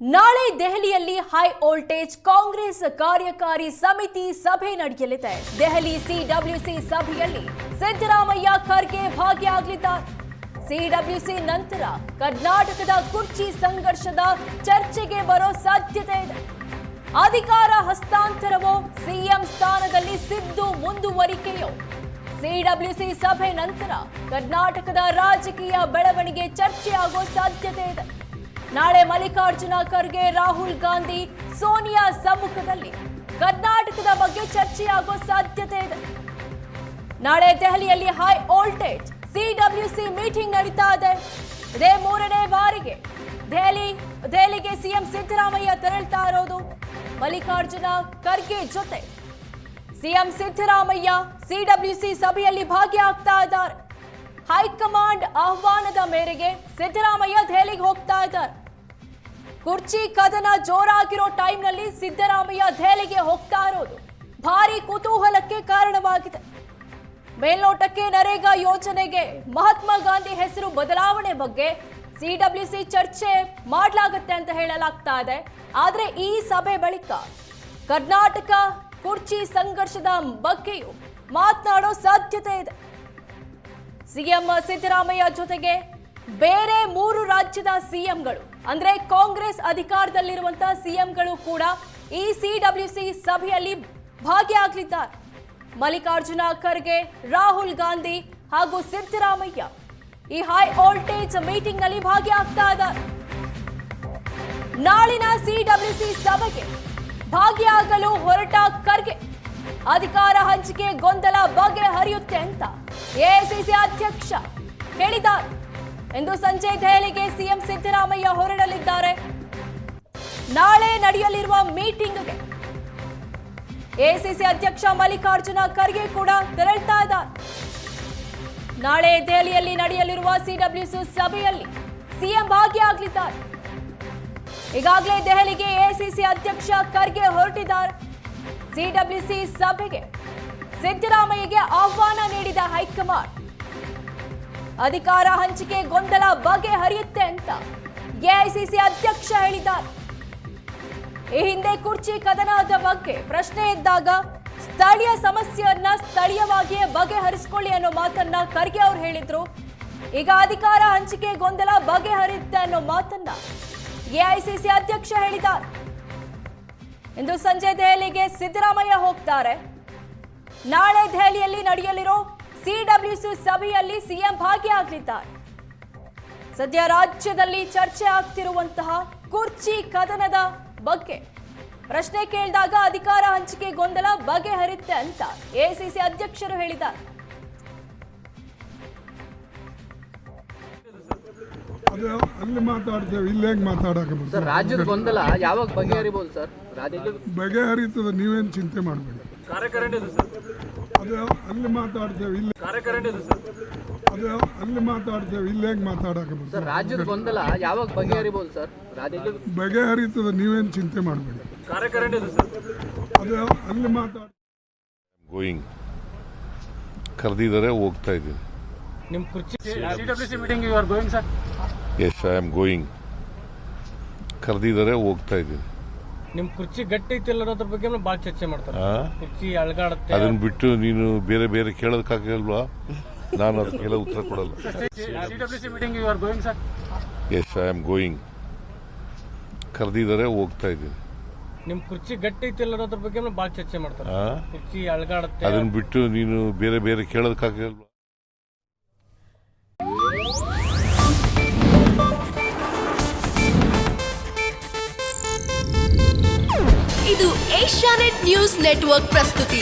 ನಾಳೆ ದೆಹಲಿಯಲ್ಲಿ high voltage Congress ಕಾರ್ಯಕಾರಿ ಸಮಿತಿ ಸಭೆ ನಡೆಯಲಿದೆ. ದೆಹಲಿ ಸಿಡಬ್ಲ್ಯೂಸಿ ಸಭೆಯಲ್ಲಿ ಸಿದ್ದರಾಮಯ್ಯ ಖರ್ಗೆ ಭಾಗಿಯಾಗಲಿದ್ದಾರೆ. ಸಿಡಬ್ಲ್ಯೂಸಿ ನಂತರ ಕರ್ನಾಟಕದ ಕುರ್ಚಿ ಸಂಘರ್ಷದ ಚರ್ಚೆಗೆ ಬರೋ ಸಾಧ್ಯತೆ ಇದೆ. ಅಧಿಕಾರ ಹಸ್ತಾಂತರವೋ ಸಿಎಂ ಸ್ಥಾನದಲ್ಲಿ ಸಿದ್ದು ಮುಂದುವರಿಕೆಯೋ? ಸಿಡಬ್ಲ್ಯೂಸಿ ಸಭೆ ನಂತರ ಕರ್ನಾಟಕದ ರಾಜಕೀಯ ಬೆಳವಣಿಗೆ ಚರ್ಚೆಯಾಗೋ ಸಾಧ್ಯತೆ ಇದೆ. ನಾಳೆ ಮಲ್ಲಿಕಾರ್ಜುನ ಖರ್ಗೆ, ರಾಹುಲ್ ಗಾಂಧಿ, ಸೋನಿಯಾ ಸಮ್ಮುಖದಲ್ಲಿ ಕರ್ನಾಟಕದ ಬಗ್ಗೆ ಚರ್ಚೆಯಾಗೋ ಸಾಧ್ಯತೆ ಇದೆ. ನಾಳೆ ದೆಹಲಿಯಲ್ಲಿ ಹೈ ವೋಲ್ಟೇಜ್ ಸಿಡಬ್ಲ್ಯೂಸಿ ಮೀಟಿಂಗ್ ನಡೀತಾ ಇದೆ. ಇದೇ ಮೂರನೇ ಬಾರಿಗೆ ದೆಹಲಿಗೆ ಸಿಎಂ ಸಿದ್ದರಾಮಯ್ಯ ತೆರಳ್ತಾ ಇರೋದು. ಮಲ್ಲಿಕಾರ್ಜುನ ಖರ್ಗೆ ಜೊತೆ ಸಿಎಂ ಸಿದ್ದರಾಮಯ್ಯ ಸಿಡಬ್ಲ್ಯೂಸಿ ಸಭೆಯಲ್ಲಿ ಭಾಗಿಯಾಗ್ತಾ ಇದ್ದಾರೆ. ಹೈಕಮಾಂಡ್ ಆಹ್ವಾನದ ಮೇರೆಗೆ ಸಿದ್ದರಾಮಯ್ಯ ದೆಹಲಿಗೆ ಹೋಗ್ತಾ ಇದ್ದಾರೆ. ಕುರ್ಚಿ ಕದನ ಜೋರಾಗಿರೋ ಟೈಮ್ನಲ್ಲಿ ಸಿದ್ದರಾಮಯ್ಯ ದೆಹಲಿಗೆ ಹೋಗ್ತಾ ಇರೋದು ಭಾರಿ ಕುತೂಹಲಕ್ಕೆ ಕಾರಣವಾಗಿದೆ. ಮೇಲ್ನೋಟಕ್ಕೆ ನರೇಗಾ ಯೋಜನೆಗೆ ಮಹಾತ್ಮ ಗಾಂಧಿ ಹೆಸರು ಬದಲಾವಣೆ ಬಗ್ಗೆ ಸಿಡಬ್ಲ್ಯೂಸಿ ಚರ್ಚೆ ಮಾಡಲಾಗುತ್ತೆ ಅಂತ ಹೇಳಲಾಗ್ತಾ ಇದೆ. ಆದ್ರೆ ಈ ಸಭೆ ಬಳಿಕ ಕರ್ನಾಟಕ ಕುರ್ಚಿ ಸಂಘರ್ಷದ ಬಗ್ಗೆಯೂ ಮಾತನಾಡೋ ಸಾಧ್ಯತೆ ಇದೆ. ಸಿಎಂ ಸಿದ್ದರಾಮಯ್ಯ ಜೊತೆಗೆ ಬೇರೆ 3 ರಾಜ್ಯದ ಸಿಎಂಗಳು ಅಂದ್ರೆ ಕಾಂಗ್ರೆಸ್ ಅಧಿಕಾರದಲ್ಲಿರುವಂತಹ ಸಿಎಂಗಳು ಕೂಡ ಈ ಸಿಡಬ್ಲ್ಯೂಸಿ ಸಭೆಯಲ್ಲಿ ಭಾಗಿಯಾಗಲಿದ್ದಾರೆ. ಮಲ್ಲಿಕಾರ್ಜುನ ಖರ್ಗೆ, ರಾಹುಲ್ ಗಾಂಧಿ ಹಾಗೂ ಸಿದ್ದರಾಮಯ್ಯ ಈ ಹೈ ವೋಲ್ಟೇಜ್ ಮೀಟಿಂಗ್ ನಲ್ಲಿ ಭಾಗಿಯಾಗ್ತಾ ಇದ್ದಾರೆ. ನಾಳಿನ ಸಿಡಬ್ಲ್ಯೂಸಿ ಸಭೆಗೆ ಭಾಗಿಯಾಗಲು ಹೊರಟ ಖರ್ಗೆ ಅಧಿಕಾರ ಹಂಚಿಕೆ ಗೊಂದಲ ಬಗೆಹರಿಯುತ್ತೆ ಅಂತ ಎಐಸಿಸಿ ಅಧ್ಯಕ್ಷ ಹೇಳಿದ್ದಾರೆ. ಇಂದು ಸಂಜೆ ದೆಹಲಿಗೆ ಸಿಎಂ ಸಿದ್ದರಾಮಯ್ಯ ಹೊರಡಲಿದ್ದಾರೆ. ನಾಳೆ ನಡೆಯಲಿರುವ ಮೀಟಿಂಗ್ಗೆ ಎಐಸಿಸಿ ಅಧ್ಯಕ್ಷ ಮಲ್ಲಿಕಾರ್ಜುನ ಖರ್ಗೆ ಕೂಡ ತೆರಳ್ತಾ ಇದ್ದಾರೆ. ನಾಳೆ ದೆಹಲಿಯಲ್ಲಿ ನಡೆಯಲಿರುವ ಸಿಡಬ್ಲ್ಯೂಸಿ ಸಭೆಯಲ್ಲಿ ಸಿಎಂ ಭಾಗಿಯಾಗಲಿದ್ದಾರೆ. ಈಗಾಗಲೇ ದೆಹಲಿಗೆ ಎಐಸಿಸಿ ಅಧ್ಯಕ್ಷ ಖರ್ಗೆ ಹೊರಟಿದ್ದಾರೆ. ಸಿಡಬ್ಲ್ಯೂಸಿ ಸಭೆಗೆ ಸಿದ್ದರಾಮಯ್ಯಗೆ ಆಹ್ವಾನ ನೀಡಿದ ಹೈಕಮಾಂಡ್ ಅಧಿಕಾರ ಹಂಚಿಕೆ ಗೊಂದಲ ಬಗೆಹರಿಯುತ್ತೆ ಅಂತ ಎಐಸಿಸಿ ಅಧ್ಯಕ್ಷ ಹೇಳಿದ್ದಾರೆ. ಈ ಹಿಂದೆ ಕುರ್ಚಿ ಕದನದ ಬಗ್ಗೆ ಪ್ರಶ್ನೆ ಇದ್ದಾಗ ಸ್ಥಳೀಯ ಸಮಸ್ಯೆಯನ್ನ ಸ್ಥಳೀಯವಾಗಿಯೇ ಬಗೆಹರಿಸಿಕೊಳ್ಳಿ ಅನ್ನೋ ಮಾತನ್ನ ಖರ್ಗೆ ಅವರು ಹೇಳಿದ್ರು. ಈಗ ಅಧಿಕಾರ ಹಂಚಿಕೆ ಗೊಂದಲ ಬಗೆಹರಿಯುತ್ತೆ ಅನ್ನೋ ಮಾತನ್ನ ಎಐಸಿಸಿ ಅಧ್ಯಕ್ಷ ಹೇಳಿದ್ದಾರೆ. ಇಂದು ಸಂಜೆ ದೆಹಲಿಗೆ ಸಿದ್ದರಾಮಯ್ಯ ಹೋಗ್ತಾರೆ. ನಾಳೆ ದೆಹಲಿಯಲ್ಲಿ ನಡೆಯಲಿರೋ ಸಿಡಬ್ಲ್ಯೂಸಿ ಸಭೆಯಲ್ಲಿ ಸಿಎಂ ಭಾಗಿಯಾಗಲಿದ್ದಾರೆ. ಸದ್ಯ ರಾಜ್ಯದಲ್ಲಿ ಚರ್ಚೆ ಆಗ್ತಿರುವಂತಹ ಕುರ್ಚಿ ಕದನದ ಬಗ್ಗೆ ಪ್ರಶ್ನೆ ಕೇಳಿದಾಗ ಅಧಿಕಾರ ಹಂಚಿಕೆ ಗೊಂದಲ ಬಗೆಹರಿಯುತ್ತೆ ಅಂತ ಎಐಸಿಸಿ ಅಧ್ಯಕ್ಷರು ಹೇಳಿದ್ದಾರೆ. ಅಲ್ಲಿ ಮಾತಾಡ್ತೇವೆ, ಇಲ್ಲಿ ಹೇಗೆ ಮಾತಾಡಕ್ಕೆ ಸರ್? ರಾಜ್ಯದ ಗೊಂದಲ ಯಾವಾಗ ಬಗೆಹರಿಬಹುದು ಸರ್? ಬಗೆಹರಿತದೆ, ನೀವೇನು ಚಿಂತೆ ಮಾಡಬೇಡಿ. ಅದು ಅಲ್ಲಿ ಮಾತಾಡ್ತೇವೆ, ಇಲ್ಲಿ ಅಲ್ಲಿ ಮಾತಾಡ್ತೇವೆ, ಇಲ್ಲಿ ಹೇಗೆ ಮಾತಾಡಕ್ಕೆ ಸರ್? ರಾಜ್ಯದ ಗೊಂದಲ ಯಾವಾಗ ಬಗೆಹರಿಬಹುದು ಸರ್? ಬಗೆಹರಿತದೆ, ನೀವೇನು ಚಿಂತೆ ಮಾಡಬೇಡಿ. ಅದು ಅಲ್ಲಿ ಗೋಯಿಂಗ್ ಕರೆದಿದ್ದಾರೆ, ಹೋಗ್ತಾ ಇದ್ದೀನಿ. ನಿಮ್ಮ ಕುರ್ಚಿ CWC meeting you are going sir? Yes, I am going. ಕರೆದಿದ್ದಾರೆ, ಹೋಗ್ತಾ ಇದ್ದೀನಿ. ನಿಮ್ಮ ಕುರ್ಚಿ ಗಟ್ಟಿ ಐತಿ ಅನ್ನೋದ್ರ ಬಗ್ಗೆ ಭಾಳ ಚರ್ಚೆ ಮಾಡ್ತಾರೆ. ಕುರ್ಚಿ ಅಳಗಾಡುತ್ತೆ, ಅದನ್ನ ಬಿಟ್ಟು ನೀನು ಬೇರೆ ಬೇರೆ ಕೇಳೋದಕ್ಕಾಗಲ್ವಾ? ನಾನು ಅದಕ್ಕೆಲ್ಲ ಉತ್ತರ ಕೊಡಲ್ಲ. CWC meeting you are going sir? Yes, I am going. ಕರೆದಿದ್ದಾರೆ, ಹೋಗ್ತಾ ಇದ್ದೀನಿ. ನಿಮ್ಮ ಕುರ್ಚಿ ಗಟ್ಟಿ ಐತಿ ಅನ್ನೋದ್ರ ಬಗ್ಗೆ ಭಾಳ ಚರ್ಚೆ ಮಾಡ್ತಾರೆ. ಕುರ್ಚಿ ಅಳಗಾಡುತ್ತೆ, ಅದನ್ನ ಬಿಟ್ಟು ನೀನು ಬೇರೆ ಬೇರೆ ಕೇಳೋದಕ್ಕಾಗಲ್ವಾ? ಇದು ಏಷ್ಯಾನೆಟ್ ನ್ಯೂಸ್ ನೆಟ್ವರ್ಕ್ ಪ್ರಸ್ತುತಿ.